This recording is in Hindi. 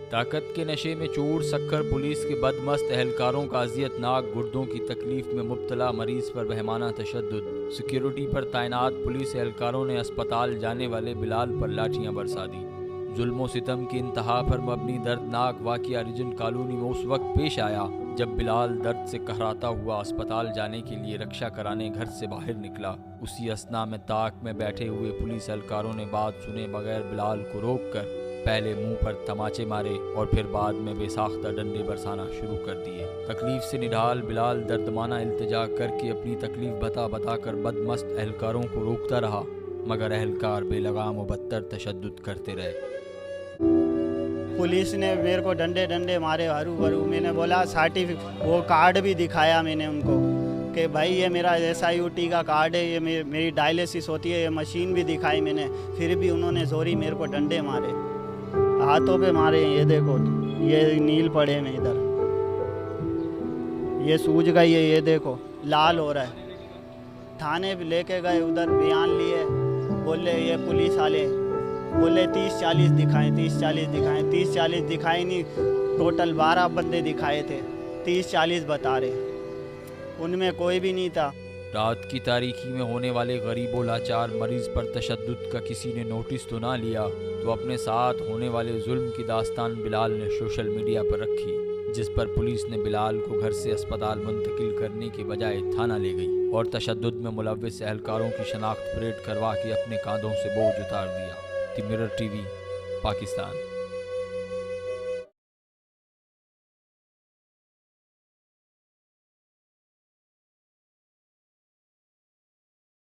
ताकत के नशे में चूर सक्कर पुलिस के बदमस्त एहलकारों का अजियतनाक गुर्दों की तकलीफ में मुब्तला मरीज पर बहमाना तशद्दुद। सिक्योरिटी पर तैनात पुलिस एहलकारों ने अस्पताल जाने वाले बिलाल पर लाठियां बरसा दी। जुल्म सितम की इंतहा पर मबनी दर्दनाक वाक़या रिजन कॉलोनी में उस वक्त पेश आया जब बिलाल दर्द से कहराता हुआ अस्पताल जाने के लिए रक्षा कराने घर से बाहर निकला। उसी असना में ताक में बैठे हुए पुलिस एहलकारों ने बात सुने बगैर बिलाल को रोककर पहले मुंह पर तमाचे मारे और फिर बाद में बेसाख्ता डंडे बरसाना शुरू कर दिए। तकलीफ से निढाल बिलाल दर्दमाना इल्तिजा करके अपनी तकलीफ बता कर बदमस्त एहलकारों को रोकता रहा, मगर एहलकार बेलगाम व बदतर तशद्दुद करते रहे। पुलिस ने मेरे को डंडे डंडे मारे हरू भरू। मैंने बोला सर्टिफिकेट वो कार्ड भी दिखाया मैंने उनको कि भाई ये मेरा SIUT का कार्ड है, ये मेरी डायलिसिस होती है, ये मशीन भी दिखाई मैंने। फिर भी उन्होंने जोरी मेरे को डंडे मारे, हाथों पे मारे। ये देखो ये नील पड़े में इधर, ये सूज गई है, ये देखो लाल हो रहा है। थाने भी लेके गए, उधर बयान लिए, बोले ये पुलिस वाले बोले 30-40 दिखाएं 30-40 दिखाएं 30-40 दिखाए नहीं, टोटल 12 बंदे दिखाए थे, 30-40 बता रहे, उनमें कोई भी नहीं था। रात की तारीकी में होने वाले गरीब लाचार मरीज पर तशद्दुद का किसी ने नोटिस तो ना लिया, तो अपने साथ होने वाले जुल्म की दास्तान बिलाल ने सोशल मीडिया पर रखी, जिस पर पुलिस ने बिलाल को घर से अस्पताल मुंतकिल करने के बजाय थाना ले गई और तशद्दुद में मुलव्विस एहलकारों की शनाख्त परेड करवा के अपने कांधों से बोझ उतार दिया। The mirror TV, Pakistan.